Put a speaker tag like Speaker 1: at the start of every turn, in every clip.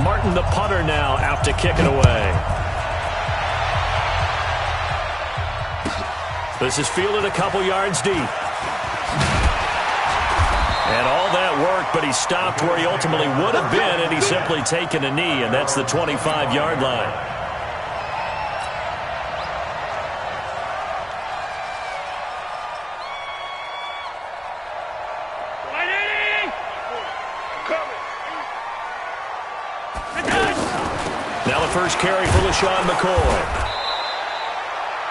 Speaker 1: Martin, the punter, now out to kick it away. This is fielded a couple yards deep. And all that work, but he stopped where he ultimately would have been, and he's simply taken a knee, and that's the 25-yard line. Now the first carry for LaShawn McCoy.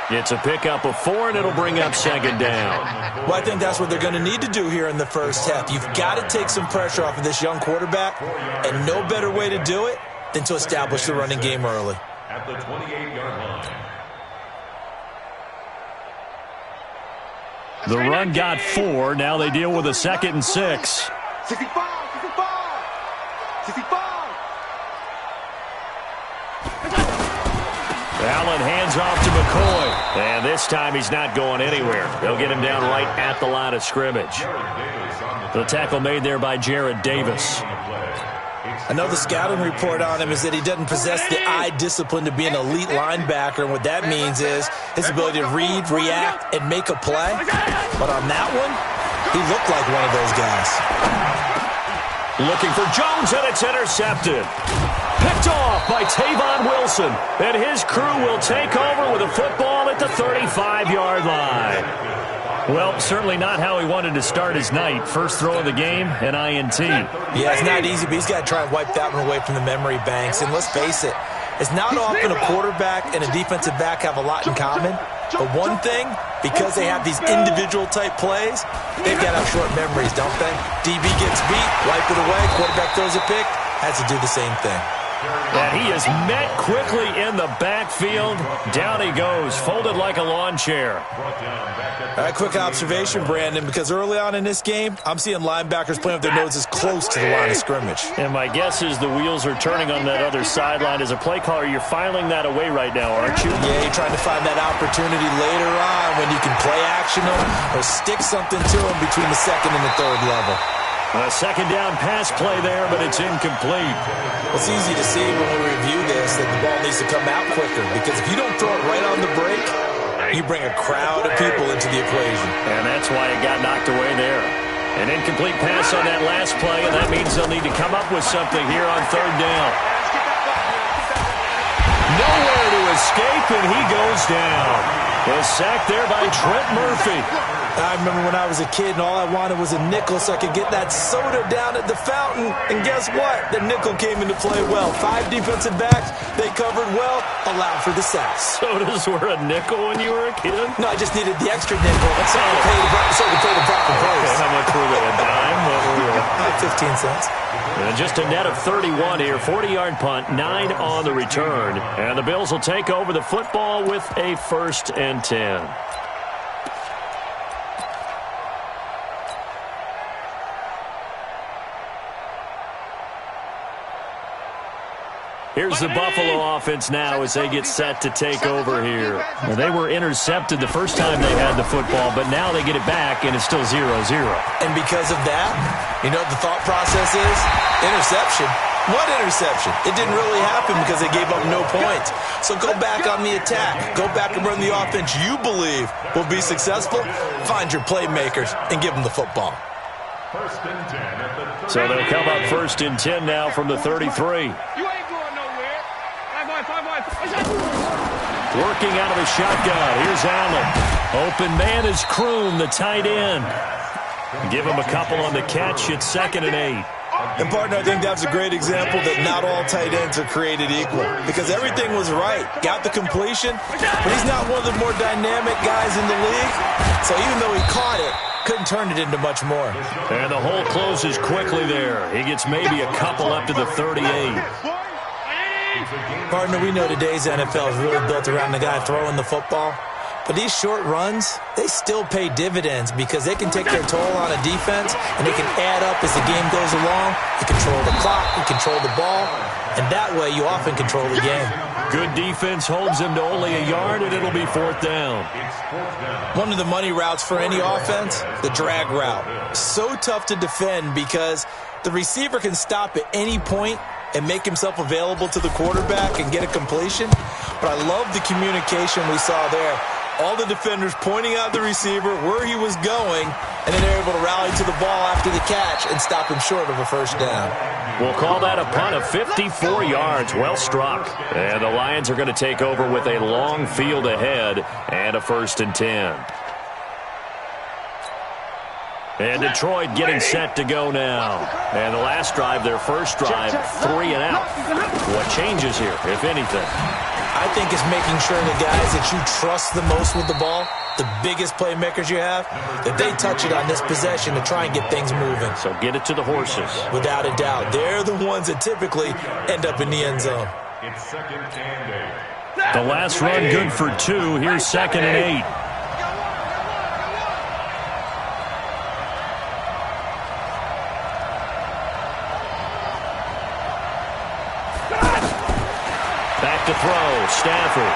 Speaker 1: It's a pickup of 4, and it'll bring up second down.
Speaker 2: Well, I think that's what they're going to need to do here in the first half. You've got to take some pressure off of this young quarterback, and no better way to do it than to establish the running game early.
Speaker 3: At the 28-yard line.
Speaker 1: The run got 4. Now they deal with a 2nd and 6.
Speaker 4: 65.
Speaker 1: Allen hands off to McCoy. And this time he's not going anywhere. They'll get him down right at the line of scrimmage. The tackle made there by Jared Davis.
Speaker 2: I know the scouting report on him is that he doesn't possess the eye discipline to be an elite linebacker, and what that means is his ability to read, react, and make a play. But on that one, he looked like one of those guys.
Speaker 1: Looking for Jones, and it's intercepted. Picked off by Tavon Wilson, and his crew will take over with a football at the 35-yard line. Well, certainly not how he wanted to start his night. First throw of the game, an INT.
Speaker 2: Yeah, it's not easy, but he's got to try and wipe that one away from the memory banks. And let's face it, it's not often a quarterback and a defensive back have a lot in common. But one thing, because they have these individual type plays, they've got to have short memories, don't they? DB gets beat, wipe it away, quarterback throws a pick, has to do the same thing.
Speaker 1: And he is met quickly in the backfield. Down he goes, folded like a lawn chair.
Speaker 2: All right, quick observation, Brandon, because early on in this game, I'm seeing linebackers playing with their noses close to the line of scrimmage.
Speaker 1: And my guess is the wheels are turning on that other sideline. As a play caller, you're filing that away right now, aren't you?
Speaker 2: Yeah, you're trying to find that opportunity later on when you can play action them or stick something to them between the second and the third level.
Speaker 1: A second down pass play there, but it's incomplete.
Speaker 2: It's easy to see when we review this that the ball needs to come out quicker, because if you don't throw it right on the break, you bring a crowd of people into the equation.
Speaker 1: And that's why it got knocked away there. An incomplete pass on that last play, and that means they'll need to come up with something here on third down. Nowhere to escape, and he goes down. A sack there by Trent Murphy.
Speaker 2: I remember when I was a kid and all I wanted was a nickel so I could get that soda down at the fountain. And guess what? The nickel came into play well. 5 defensive backs, they covered well, allowed for the sacks.
Speaker 1: Sodas were a nickel when you were a kid?
Speaker 2: No, I just needed the extra nickel so I could pay the proper price.
Speaker 1: Okay, how much were they? A dime? What were they?
Speaker 2: 15 cents.
Speaker 1: And just a net of 31 here. 40-yard punt, 9 on the return. And the Bills will take over the football with a 1st and 10. Here's the Buffalo offense now as they get set to take over here. Well, they were intercepted the first time they had the football, but now they get it back, and it's still 0-0.
Speaker 2: And because of that, you know what the thought process is? Interception. What interception? It didn't really happen because they gave up no points. So go back on the attack. Go back and run the offense you believe will be successful. Find your playmakers and give them the football.
Speaker 1: So they'll come up 1st and 10 now from the 33. Working out of the shotgun. Here's Allen. Open man is Kroon, the tight end. Give him a couple on the catch. It's 2nd and 8.
Speaker 2: And, partner, I think that's a great example that not all tight ends are created equal, because everything was right. Got the completion, but he's not one of the more dynamic guys in the league. So even though he caught it, couldn't turn it into much more.
Speaker 1: And the hole closes quickly there. He gets maybe a couple up to the 38.
Speaker 2: Partner, we know today's NFL is really built around the guy throwing the football. But these short runs, they still pay dividends because they can take their toll on a defense, and they can add up as the game goes along. You control the clock, you control the ball, and that way you often control the game.
Speaker 1: Good defense holds him to only a yard, and it'll be 4th down.
Speaker 2: One of the money routes for any offense, the drag route. So tough to defend because the receiver can stop at any point and make himself available to the quarterback and get a completion. But I love the communication we saw there. All the defenders pointing out the receiver, where he was going, and then they're able to rally to the ball after the catch and stop him short of a first down.
Speaker 1: We'll call that a punt of 54 yards. Well struck. And the Lions are going to take over with a long field ahead and a 1st and 10. And Detroit getting set to go now. And the last drive, their first drive, 3 and out. What changes here, if anything?
Speaker 2: I think it's making sure the guys that you trust the most with the ball, the biggest playmakers you have, that they touch it on this possession to try and get things moving.
Speaker 1: So get it to the horses.
Speaker 2: Without a doubt. They're the ones that typically end up in the end zone.
Speaker 1: The last run good for 2. Here's 2nd and 8. To throw, Stafford.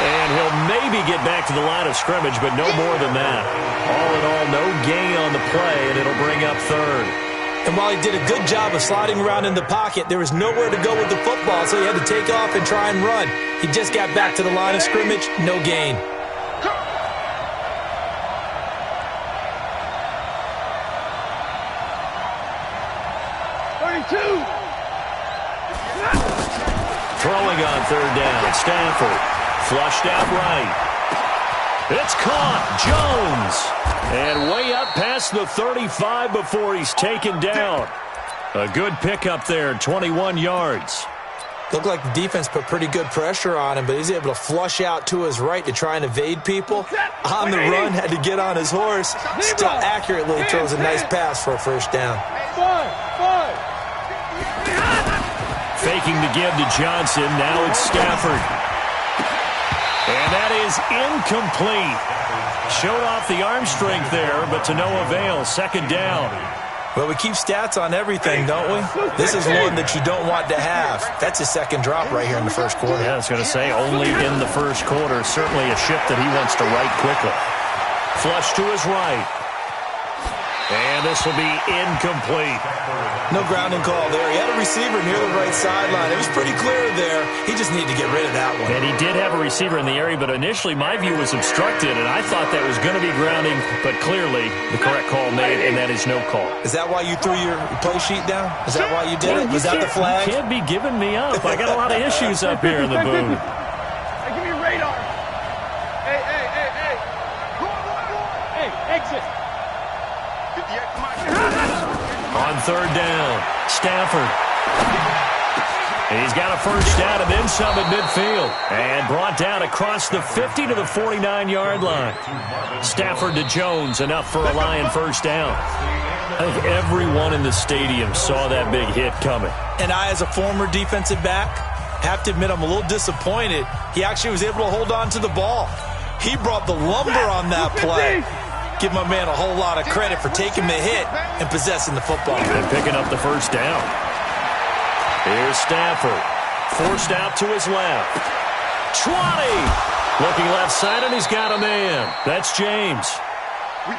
Speaker 1: And he'll maybe get back to the line of scrimmage, but no more than that. All in all, no gain on the play, and it'll bring up 3rd.
Speaker 2: And while he did a good job of sliding around in the pocket, there was nowhere to go with the football, so he had to take off and try and run. He just got back to the line of scrimmage, no gain.
Speaker 1: Throwing on 3rd down, Stafford, flushed out right. It's caught, Jones, and way up past the 35 before he's taken down. A good pickup there, 21 yards.
Speaker 2: Looked like the defense put pretty good pressure on him, but he's able to flush out to his right to try and evade people. On the run, had to get on his horse. Still accurately throws a nice pass for a first down.
Speaker 1: Faking the give to Johnson. Now it's Stafford. And that is incomplete. Showed off the arm strength there, but to no avail. 2nd down.
Speaker 2: Well, we keep stats on everything, don't we? This is one that you don't want to have. That's his 2nd drop right here in the first quarter.
Speaker 1: Yeah, I was going to say, only in the first quarter. Certainly a ship that he wants to right quickly. Flush to his right. And this will be incomplete.
Speaker 2: No grounding call there. He had a receiver near the right sideline. It was pretty clear there. He just needed to get rid of that one.
Speaker 1: And he did have a receiver in the area, but initially my view was obstructed, and I thought that was going to be grounding, but clearly the correct call made, and that is no call.
Speaker 2: Is that why you threw your play sheet down? Is that why you did it? Was that the flag?
Speaker 1: You can't be giving me up. I got a lot of issues up here in the booth.
Speaker 3: Hey, give me a radar. Hey. Hey, exit.
Speaker 1: On 3rd down, Stafford. He's got a first down and then some at midfield. And brought down across the 50 to the 49-yard line. Stafford to Jones, enough for a Lion first down. I think everyone in the stadium saw that big hit coming.
Speaker 2: And I, as a former defensive back, have to admit I'm a little disappointed. He actually was able to hold on to the ball. He brought the lumber on that play. Give my man a whole lot of credit for taking the hit and possessing the football.
Speaker 1: And picking up the first down. Here's Stafford. Forced out to his left. 20. Looking left side, and he's got a man. That's James.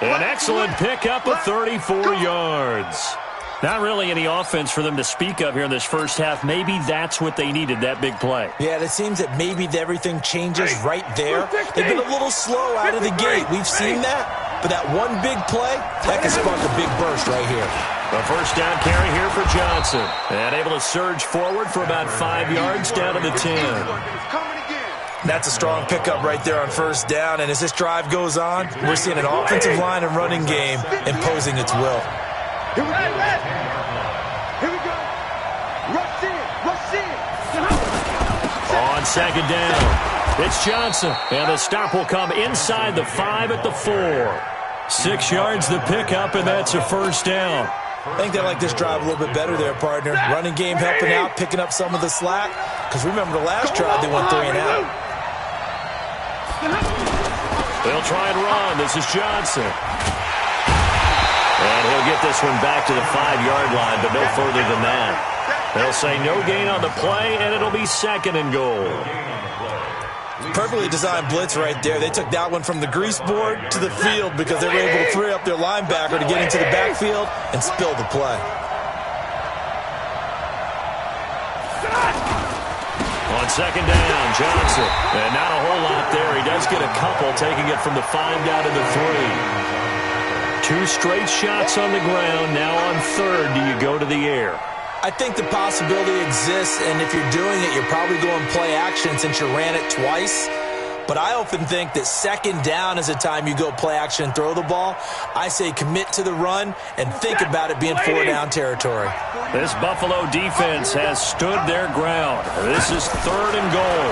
Speaker 1: An excellent pickup of 34 yards. Not really any offense for them to speak of here in this first half. Maybe that's what they needed, that big play.
Speaker 2: Yeah, it seems that maybe everything changes right there. They've been a little slow out of the gate. We've seen that. But that one big play, that can spark a big burst right here.
Speaker 1: A first down carry here for Johnson. And able to surge forward for about 5 yards down to the 10.
Speaker 2: That's a strong pickup right there on first down. And as this drive goes on, we're seeing an offensive line and running game imposing its will.
Speaker 3: Here we go. Rush in.
Speaker 1: On 2nd down, it's Johnson. And the stop will come inside the 5 at the 4. 6 yards the pickup, and that's a first down.
Speaker 2: I think they like this drive a little bit better there, partner. Running game helping out, picking up some of the slack. Because remember the last drive, they went 3 and out.
Speaker 1: They'll try and run. This is Johnson. And he'll get this one back to the 5-yard line, but no further than that. They'll say no gain on the play, and it'll be 2nd and goal.
Speaker 2: Perfectly designed blitz right there. They took that one from the grease board to the field because they were able to free up their linebacker to get into the backfield and spill the play.
Speaker 1: On second down, Johnson. And not a whole lot there. He does get a couple, taking it from the 5 down to the 3. 2 straight shots on the ground. Now on third, do you go to the air?
Speaker 2: I think the possibility exists, and if you're doing it, you're probably going play action since you ran it twice. But I often think that second down is a time you go play action and throw the ball. I say commit to the run and think about it being 4 down territory.
Speaker 1: This Buffalo defense has stood their ground. This is 3rd and goal.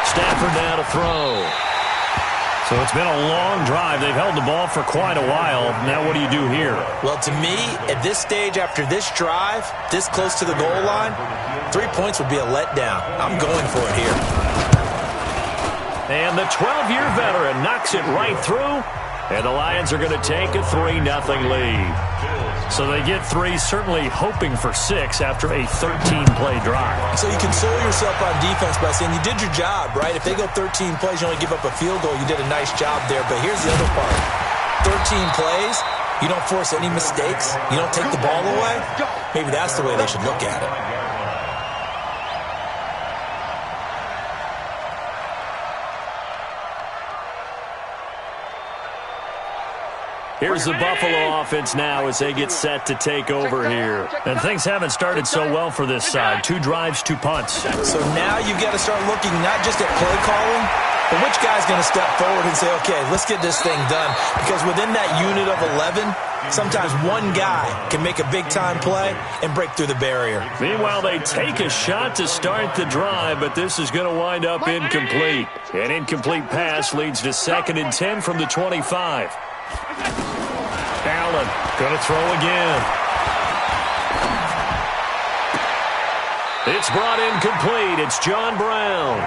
Speaker 1: Stafford now to throw. So it's been a long drive. They've held the ball for quite a while. Now what do you do here?
Speaker 2: Well, to me, at this stage after this drive, this close to the goal line, 3 points would be a letdown. I'm going for it here.
Speaker 1: And the 12-year veteran knocks it right through. And the Lions are going to take a 3-0 lead. So they get 3, certainly hoping for 6 after a 13-play drive.
Speaker 2: So you console yourself on defense by saying you did your job, right? If they go 13 plays, you only give up a field goal, you did a nice job there. But here's the other part. 13 plays, you don't force any mistakes, you don't take the ball away. Maybe that's the way they should look at it.
Speaker 1: Here's the Buffalo offense now as they get set to take over here. And things haven't started so well for this side. 2 drives, 2 punts.
Speaker 2: So now you've got to start looking not just at play calling, but which guy's going to step forward and say, okay, let's get this thing done. Because within that unit of 11, sometimes one guy can make a big-time play and break through the barrier.
Speaker 1: Meanwhile, they take a shot to start the drive, but this is going to wind up incomplete. An incomplete pass leads to 2nd and 10 from the 25. Allen going to throw again. It's brought in complete. It's John Brown.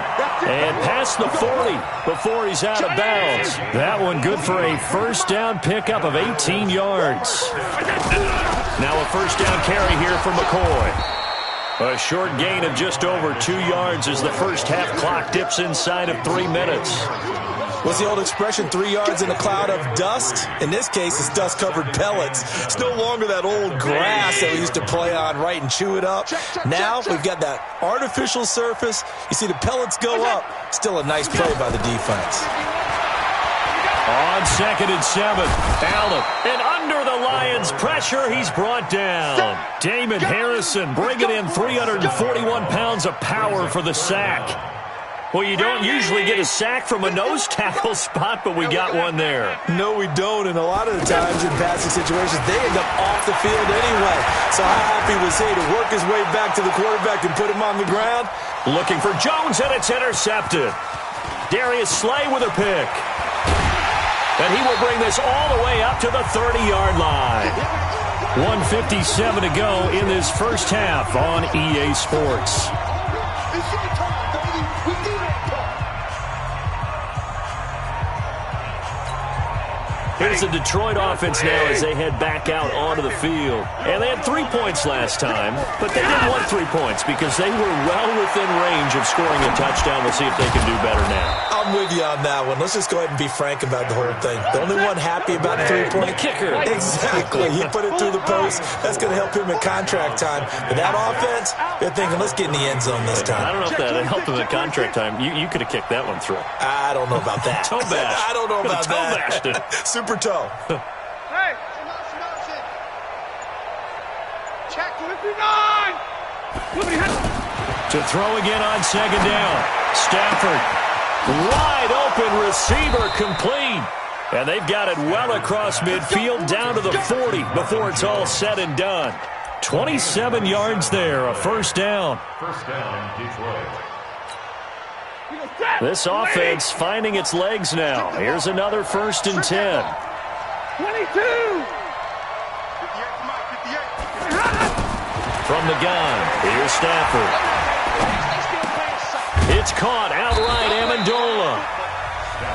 Speaker 1: And past the 40 before he's out of bounds. That one good for a first down pickup of 18 yards. Now a first down carry here for McCoy. A short gain of just over 2 yards as the first half clock dips inside of 3 minutes.
Speaker 2: What's the old expression, 3 yards in a cloud of dust? In this case, it's dust-covered pellets. It's no longer that old grass that we used to play on, right, and chew it up. Now we've got that artificial surface. You see the pellets go up. Still a nice play by the defense.
Speaker 1: On 2nd and 7, Allen. And under the Lions' pressure, he's brought down. Damon Harrison bringing in 341 pounds of power for the sack. Well, you don't usually get a sack from a nose tackle spot, but we got one there.
Speaker 2: No, we don't, and a lot of the times in passing situations, they end up off the field anyway. So how happy was he to work his way back to the quarterback and put him on the ground?
Speaker 1: Looking for Jones, and it's intercepted. Darius Slay with a pick. And he will bring this all the way up to the 30-yard line. 1:57 to go in this first half on EA Sports. Here's the Detroit offense now as they head back out onto the field. And they had 3 points last time, but they didn't want 3 points because they were well within range of scoring a touchdown. We'll see if they can do better now.
Speaker 2: I'm with you on that one. Let's just go ahead and be frank about the whole thing. The only one happy about the 3-point
Speaker 1: kicker.
Speaker 2: Exactly. He put it through the post. That's going to help him at contract time. But that offense, they're thinking, let's get in the end zone this time.
Speaker 1: I don't know if that helped him at contract time. You could have kicked that one through.
Speaker 2: I don't know about that.
Speaker 1: Toe bash.
Speaker 2: I don't know about
Speaker 1: toe
Speaker 2: that.
Speaker 1: Bashed it.
Speaker 2: Super toe.
Speaker 3: Hey, check 59.
Speaker 1: To throw again on 2nd down. Stafford, wide open receiver, complete. And they've got it well across midfield down to the 40 before it's all said and done. 27 yards there, a first down.
Speaker 4: First down, Detroit.
Speaker 1: This offense finding its legs now. Here's another 1st and 10.
Speaker 3: 22.
Speaker 1: From the gun, here's Stafford. It's caught outright, Amendola.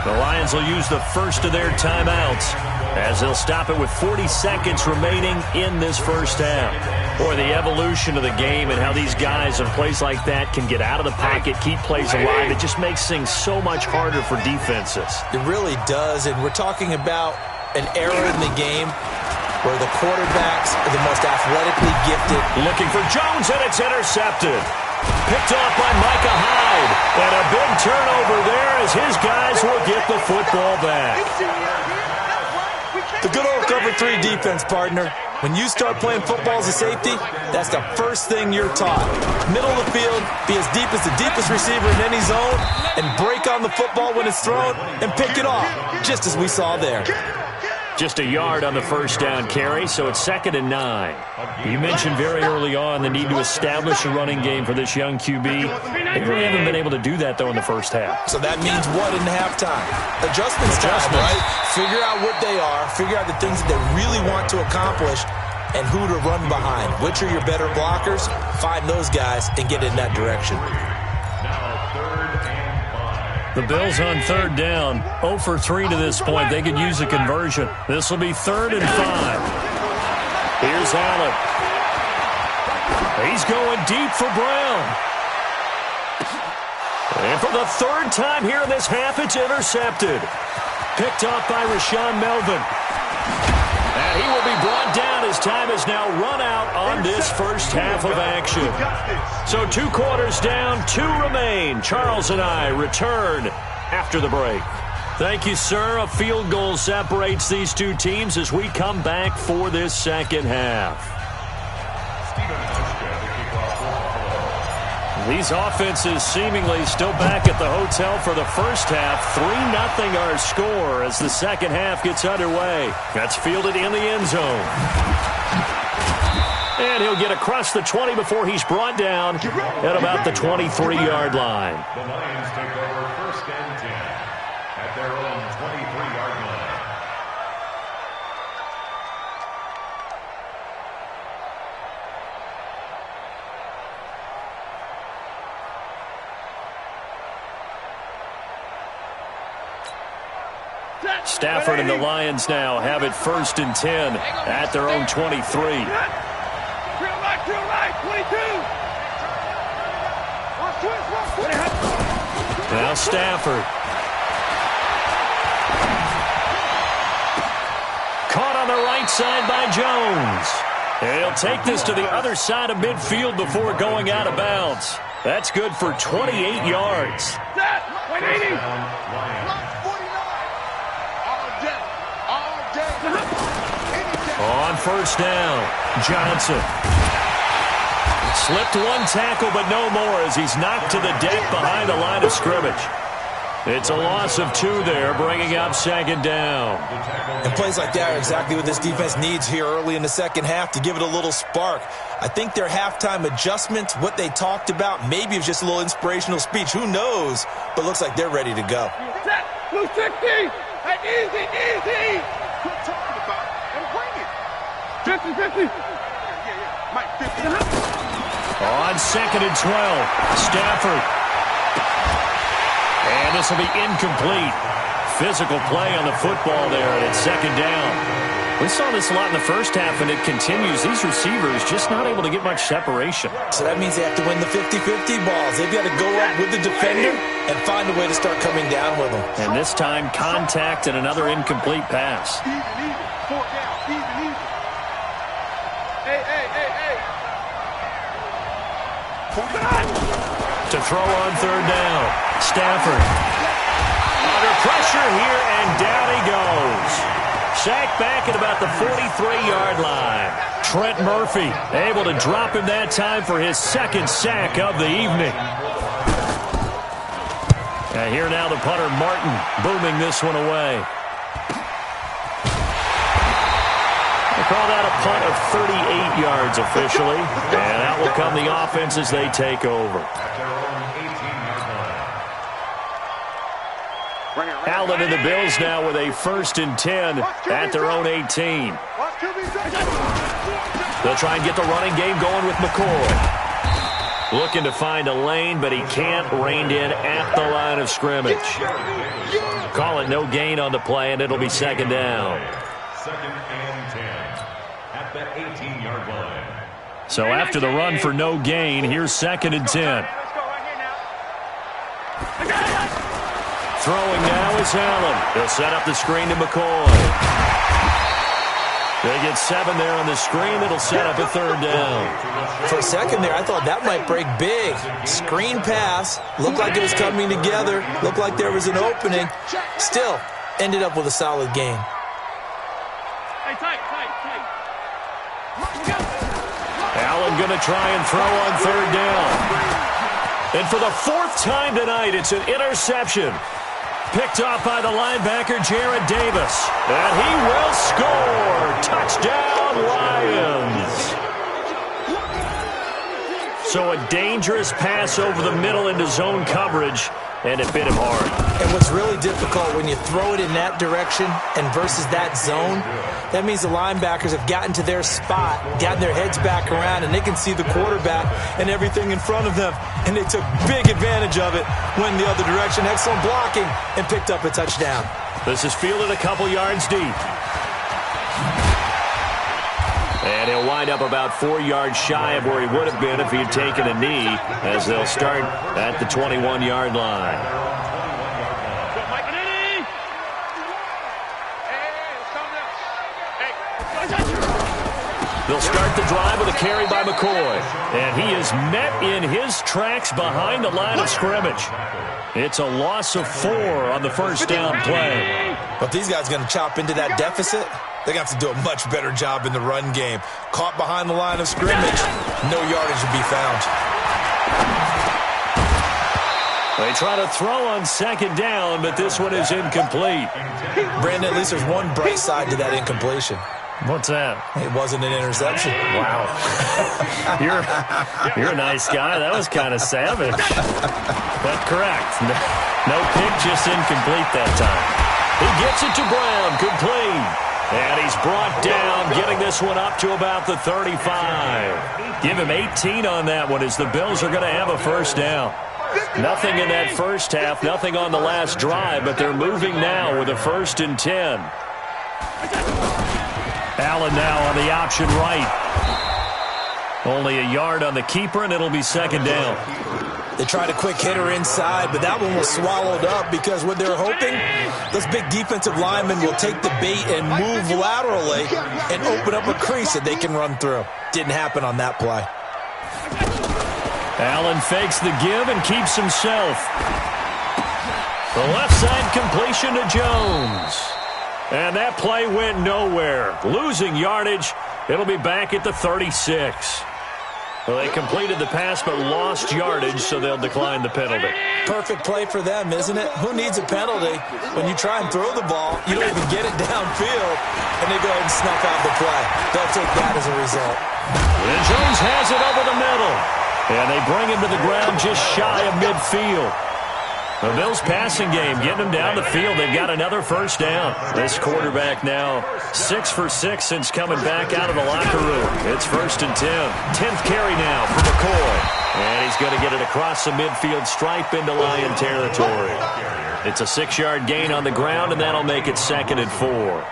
Speaker 1: The Lions will use the first of their timeouts as they'll stop it with 40 seconds remaining in this first half. Boy, the evolution of the game and how these guys in plays like that can get out of the pocket, keep plays alive, it just makes things so much harder for defenses.
Speaker 2: It really does, and we're talking about an era in the game where the quarterbacks are the most athletically gifted.
Speaker 1: Looking for Jones, and it's intercepted. Picked off by Micah Hyde. And a big turnover there as his guys will get the football back.
Speaker 2: The good old cover 3 defense, partner. When you start playing football as a safety, that's the first thing you're taught. Middle of the field, be as deep as the deepest receiver in any zone, and break on the football when it's thrown and pick it off, just as we saw there.
Speaker 1: Just a yard on the first down carry, so it's 2nd and 9. You mentioned very early on the need to establish a running game for this young QB. They really haven't been able to do that, though, in the first half.
Speaker 2: So that means what in halftime? Adjustments time, right? Figure out what they are, figure out the things that they really want to accomplish, and who to run behind. Which are your better blockers? Find those guys and get in that direction.
Speaker 1: The Bills on 3rd down, 0 for 3 to this point. They could use a conversion. This will be 3rd and 5. Here's Allen. He's going deep for Brown. And for the 3rd time here in this half, it's intercepted. Picked off by Rashaan Melvin. And he will be brought down as time has now run out on this first half of action. So 2 quarters down, 2 remain. Charles and I return after the break. Thank you, sir. A field goal separates these 2 teams as we come back for this second half. These offenses seemingly still back at the hotel for the first half. 3-0 our score as the second half gets underway. That's fielded in the end zone. And he'll get across the 20 before he's brought down at about the 23-yard line.
Speaker 4: The Lions take over 1st and 10 at their own 23-yard line.
Speaker 1: Stafford and the Lions now have it 1st and 10 at their own 23.
Speaker 3: Drill right, 22.
Speaker 1: Now Stafford. Caught on the right side by Jones. And he'll take this to the other side of midfield before going out of bounds. That's good for 28 yards.
Speaker 3: 180.
Speaker 1: On 1st down, Johnson. Slipped 1 tackle, but no more as he's knocked to the deck behind the line of scrimmage. It's a loss of 2 there, bringing up 2nd down.
Speaker 2: And plays like that are exactly what this defense needs here early in the second half to give it a little spark. I think their halftime adjustment, what they talked about, maybe it was just a little inspirational speech. Who knows? But looks like they're ready to go.
Speaker 3: Set, blue 60. Easy. Quit talking about it and bring it. 50. Mike, 50.
Speaker 1: On 2nd and 12, Stafford. And this will be incomplete. Physical play on the football there, and it's 2nd down. We saw this a lot in the first half, and it continues. These receivers just not able to get much separation.
Speaker 2: So that means they have to win the 50-50 balls. They've got to go up with the defender and find a way to start coming down with them.
Speaker 1: And this time, contact and another incomplete pass.
Speaker 3: Even. 4 down. Even. Hey.
Speaker 1: To throw on 3rd down. Stafford. Under pressure here, and down he goes. Sacked back at about the 43-yard line. Trent Murphy able to drop him that time for his 2nd sack of the evening. And here now the punter, Martin, booming this one away. They call that a punt of 38 yards officially. And out will come the offense as they take over. Allen and the Bills now with a 1st and 10 at their own 18. They'll try and get the running game going with McCoy. Looking to find a lane, but he can't. Reined in at the line of scrimmage. Call it no gain on the play, and it'll be 2nd down.
Speaker 4: 2nd and 10 at the 18-yard line.
Speaker 1: So after the run for no gain, here's 2nd and 10. Throwing now is Allen. He'll set up the screen to McCoy. They get 7 there on the screen. It'll set up a third down.
Speaker 2: For a second there, I thought that might break big. Screen pass. Looked like it was coming together. Looked like there was an opening. Still, ended up with a solid gain.
Speaker 1: Allen going to try and throw on third down. And for the 4th time tonight, it's an interception. Picked off by the linebacker, Jared Davis. And he will score. Touchdown, Lions. So a dangerous pass over the middle into zone coverage, and it bit him hard.
Speaker 2: And what's really difficult when you throw it in that direction and versus that zone, that means the linebackers have gotten to their spot, gotten their heads back around, and they can see the quarterback and everything in front of them. And they took big advantage of it, went the other direction, excellent blocking, and picked up a touchdown.
Speaker 1: This is fielded a couple yards deep. And he'll wind up about 4 yards shy of where he would have been if he had taken a knee, as they'll start at the 21-yard line. They'll start the drive with a carry by McCoy. And he is met in his tracks behind the line of scrimmage. It's a loss of 4 on the first down play.
Speaker 2: But these guys are going to chop into that deficit. They're going to have to do a much better job in the run game. Caught behind the line of scrimmage, no yardage to be found.
Speaker 1: They try to throw on second down, but this one is incomplete.
Speaker 2: Brandon, at least there's one bright side to that incompletion.
Speaker 1: What's that?
Speaker 2: It wasn't an interception.
Speaker 1: Wow. You're a nice guy. That was kind of savage. But correct. No pick, just incomplete that time. He gets it to Brown, complete. And he's brought down, getting this one up to about the 35. Give him 18 on that one as the Bills are going to have a first down. Nothing in that first half, nothing on the last drive, but they're moving now with a 1st and 10. Allen now on the option right. Only a yard on the keeper, and it'll be second down.
Speaker 2: They tried a quick hitter inside, but that one was swallowed up because what they're hoping, those big defensive linemen will take the bait and move laterally and open up a crease that they can run through. Didn't happen on that play.
Speaker 1: Allen fakes the give and keeps himself. The left side completion to Jones. And that play went nowhere. Losing yardage. It'll be back at the 36. Well, they completed the pass but lost yardage, so they'll decline the penalty.
Speaker 2: Perfect play for them, isn't it? Who needs a penalty when you try and throw the ball, you don't even get it downfield, and they go ahead and snuff out the play. They'll take that as a result.
Speaker 1: And Jones has it over the middle. And they bring him to the ground just shy of midfield. The Bills passing game, getting them down the field. They've got another first down. This quarterback now 6 for 6 since coming back out of the locker room. It's 1st and 10. 10th carry now for McCoy. And he's going to get it across the midfield stripe into Lion territory. It's a 6-yard gain on the ground, and that'll make it 2nd and 4.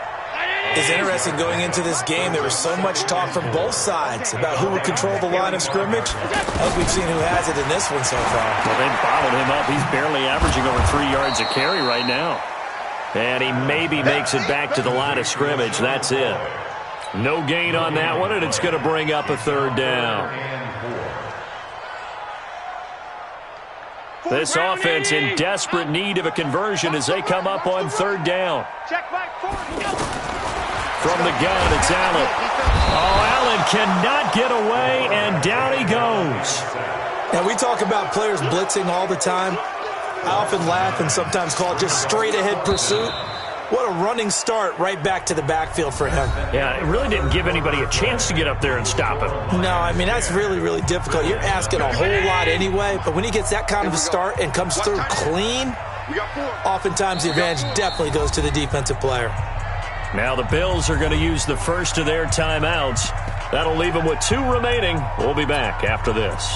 Speaker 2: It's interesting going into this game. There was so much talk from both sides about who would control the line of scrimmage. I think we've seen who has it in this one so far.
Speaker 1: Well, they've bottled him up. He's barely averaging over 3 yards a carry right now. And he maybe makes it back to the line of scrimmage. That's it. No gain on that one, and it's going to bring up a 3rd down. This offense in desperate need of a conversion as they come up on 3rd down. From the gun, it's Allen. Oh, Allen cannot get away, and down he goes.
Speaker 2: Now, we talk about players blitzing all the time. I often laugh and sometimes call it just straight-ahead pursuit. What a running start right back to the backfield for him.
Speaker 1: Yeah, it really didn't give anybody a chance to get up there and stop him.
Speaker 2: No, I mean, that's really, really difficult. You're asking a whole lot anyway, but when he gets that kind of a start and comes through clean, oftentimes the advantage definitely goes to the defensive player.
Speaker 1: Now the Bills are going to use the first of their timeouts. That'll leave them with 2 remaining. We'll be back after this.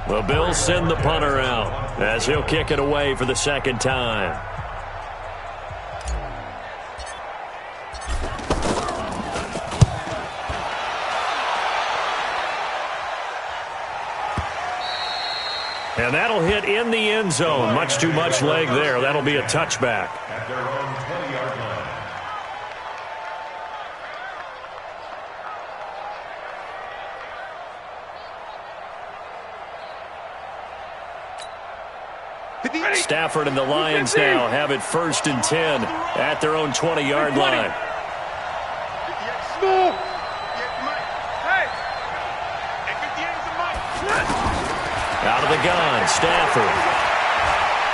Speaker 1: The Bills send the punter out as he'll kick it away for the 2nd time. And that'll hit in the end zone. Much too much leg there. That'll be a touchback.
Speaker 4: At their own 20-yard line.
Speaker 1: Stafford and the Lions now have it 1st and 10 at their own 20-yard line. Out of the gun, Stafford.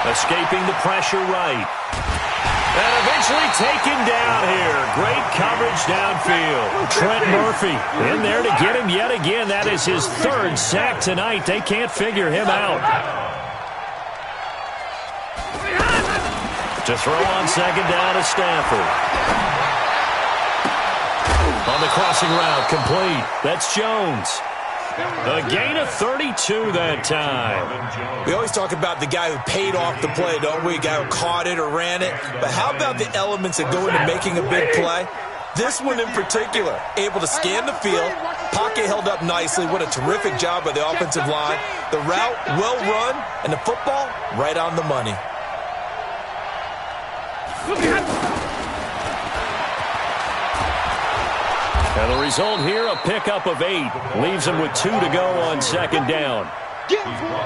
Speaker 1: Escaping the pressure right. And eventually taken down here. Great coverage downfield. Trent Murphy in there to get him yet again. That is his 3rd sack tonight. They can't figure him out. To throw on 2nd down to Stafford. On the crossing route, complete. That's Jones. A gain of 32 that time.
Speaker 2: We always talk about the guy who paid off the play, don't we? A guy who caught it or ran it. But how about the elements that go into making a big play? This one in particular, able to scan the field, pocket held up nicely. What a terrific job by the offensive line. The route, well run, and the football, right on the money.
Speaker 1: And the result here, a pickup of 8. Leaves them with 2 to go on 2nd down.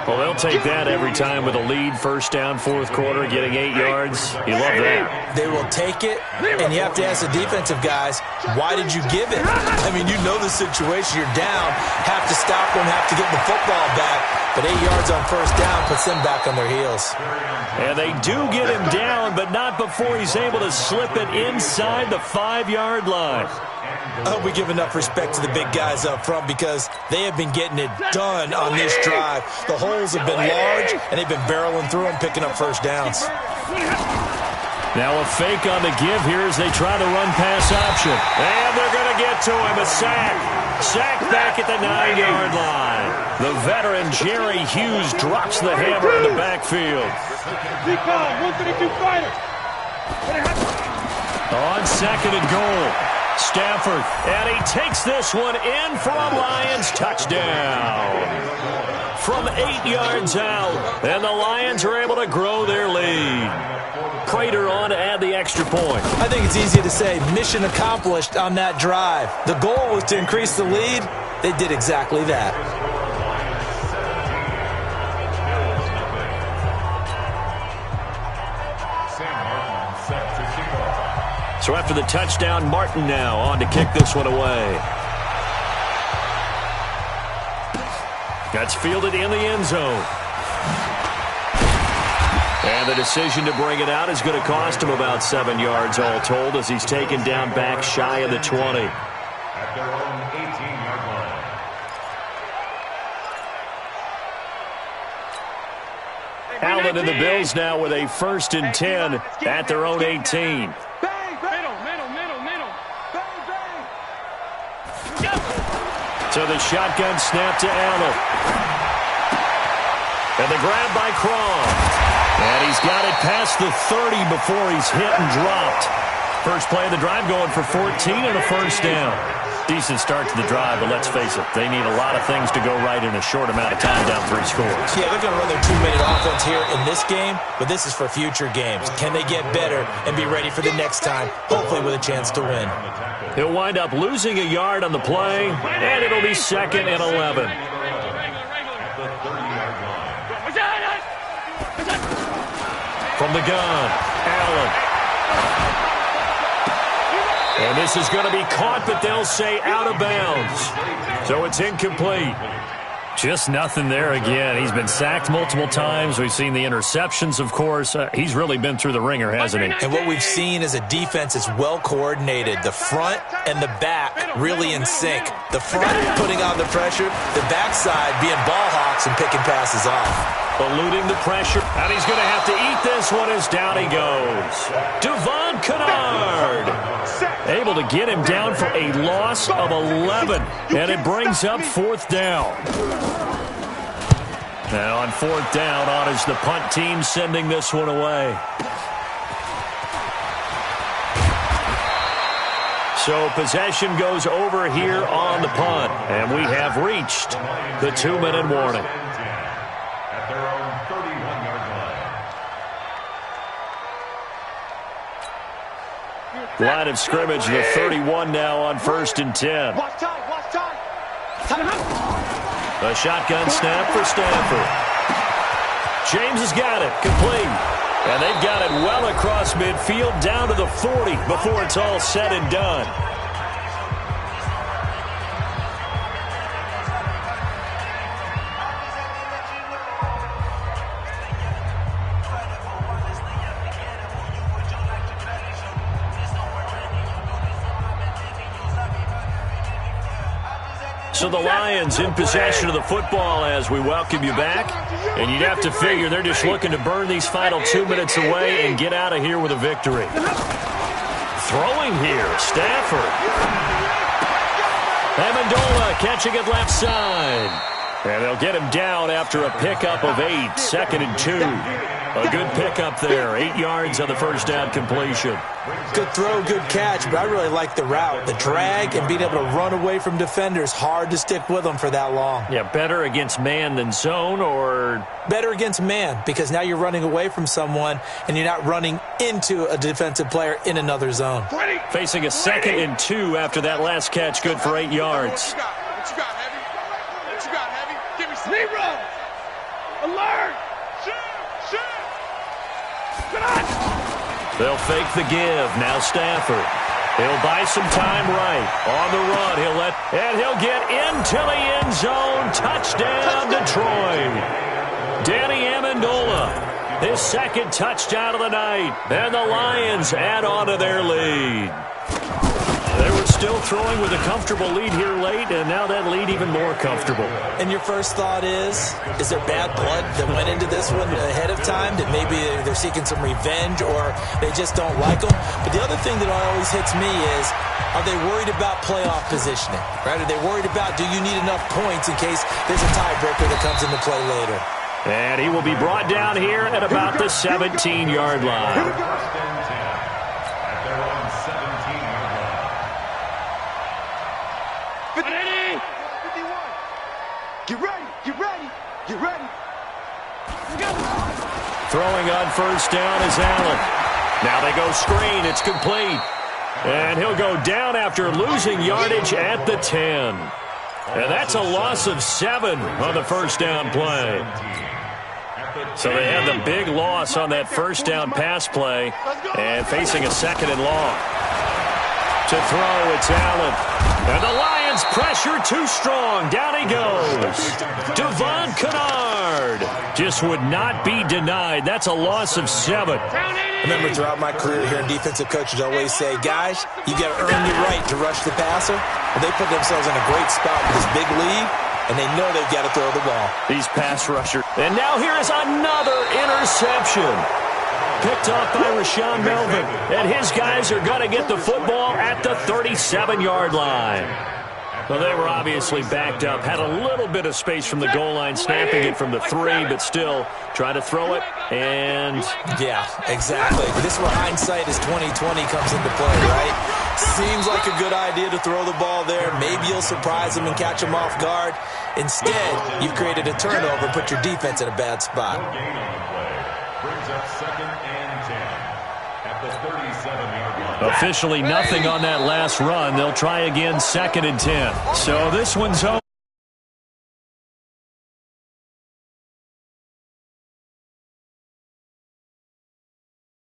Speaker 1: Well, they'll take that every time with a lead. 1st down, 4th quarter, getting 8 yards. You love that.
Speaker 2: They will take it, and you have to ask the defensive guys, why did you give it? I mean, you know the situation. You're down, have to stop them, have to get the football back. But 8 yards on 1st down puts them back on their heels.
Speaker 1: And they do get him down, but not before he's able to slip it inside the 5-yard line.
Speaker 2: I hope we give enough respect to the big guys up front because they have been getting it done on this drive. The holes have been large, and they've been barreling through them, picking up 1st downs.
Speaker 1: Now a fake on the give here as they try to run pass option. And they're going to get to him. A sack. Sack back at the 9-yard line. The veteran Jerry Hughes drops the hammer in the backfield. On 2nd and goal. Stafford, and he takes this one in for a Lions touchdown. From 8 yards out, and the Lions are able to grow their lead. Prater on to add the extra point.
Speaker 2: I think it's easy to say mission accomplished on that drive. The goal was to increase the lead. They did exactly that.
Speaker 1: So after the touchdown, Martin now on to kick this one away. That's fielded in the end zone. And the decision to bring it out is going to cost him about 7 yards all told as he's taken down back shy of the 20.
Speaker 4: At their own 18-yard line.
Speaker 1: Allen and the Bills now with a 1st and 10 at their own 18. So the shotgun snap to Allen. And the grab by Croft. And he's got it past the 30 before he's hit and dropped. First play of the drive going for 14 and a 1st down. Decent start to the drive, but let's face it, they need a lot of things to go right in a short amount of time, down 3 scores.
Speaker 2: Yeah, they're going to run their 2-minute offense here in this game, but this is for future games. Can they get better and be ready for the next time, hopefully with a chance to win?
Speaker 1: He'll wind up losing a yard on the play, and it'll be 2nd and 11. From the gun, Allen. And this is going to be caught, but they'll say out of bounds. So it's incomplete. Just nothing there again. He's been sacked multiple times. We've seen the interceptions, of course. He's really been through the ringer, hasn't he?
Speaker 2: And what we've seen is a defense that's well coordinated. The front and the back really in sync. The front putting on the pressure, the backside being ball hawks and picking passes off.
Speaker 1: Eluding the pressure, and he's going to have to eat this one as down he goes. Devon Kennard able to get him down for a loss of 11, and it brings up 4th down. And on 4th down, on is the punt team sending this one away. So possession goes over here on the punt, and we have reached the 2-minute warning.
Speaker 4: At their own
Speaker 1: Line of scrimmage, the 31 now on 1st and 10.
Speaker 3: Watch time, watch time.
Speaker 1: A shotgun snap for Stanford. James has got it, complete. And they've got it well across midfield, down to the 40 before it's all said and done. So the Lions in possession of the football as we welcome you back. And you'd have to figure they're just looking to burn these final 2 minutes away and get out of here with a victory. Throwing here, Stafford. Amendola catching it left side. And they'll get him down after a pickup of 8, 2nd and 2. A good pickup there, 8 yards on the first down completion.
Speaker 2: Good throw, good catch, but I really like the route. The drag and being able to run away from defenders, hard to stick with them for that long.
Speaker 1: Yeah, better against man than zone, or?
Speaker 2: Better against man, because now you're running away from someone and you're not running into a defensive player in another zone.
Speaker 1: Facing a 2nd and 2 after that last catch, good for 8 yards.
Speaker 3: What you got, Heavy? What you got, Heavy? Give me some. Zero! Alert! Shoot!
Speaker 1: They'll fake the give. Now Stafford. He'll buy some time right. On the run, he'll get into the end zone. Touchdown, Detroit. Danny Amendola, his 2nd touchdown of the night. And the Lions add on to their lead. They were still throwing with a comfortable lead here late, and now that lead even more comfortable.
Speaker 2: And your first thought is there bad blood that went into this one ahead of time, that maybe they're seeking some revenge or they just don't like them? But the other thing that always hits me is, are they worried about playoff positioning? Right? Are they worried about, do you need enough points in case there's a tiebreaker that comes into play later?
Speaker 1: And he will be brought down here at about the 17-yard line.
Speaker 3: Get ready, get ready, get ready.
Speaker 1: Throwing on first down is Allen. Now they go screen, it's complete. And he'll go down after losing yardage at the 10. And that's a loss of 7 on the first down play. So they had the big loss on that first down pass play and facing a 2nd and long. To throw, it's Allen. And the Lions pressure too strong. Down he goes. Devon Kennard just would not be denied. That's a loss of 7.
Speaker 2: Remember, throughout my career here in defensive coaches, I always say, guys, you got to earn your right to rush the passer. And they put themselves in a great spot with this big lead, and they know they've got to throw the ball.
Speaker 1: These pass rushers. And now here is another interception. Picked off by Rashawn Melvin. And his guys are going to get the football at the 37-yard line. Well, they were obviously backed up. Had a little bit of space from the goal line, snapping it from the 3, but still trying to throw it. And
Speaker 2: yeah, exactly. This is where hindsight is 20/20 comes into play, right? Seems like a good idea to throw the ball there. Maybe you'll surprise them and catch them off guard. Instead, you've created a turnover, put your defense in a bad spot.
Speaker 4: Brings up 2nd and 10 at the 37-yard line.
Speaker 1: Officially nothing on that last run. They'll try again 2nd and 10. So this one's over.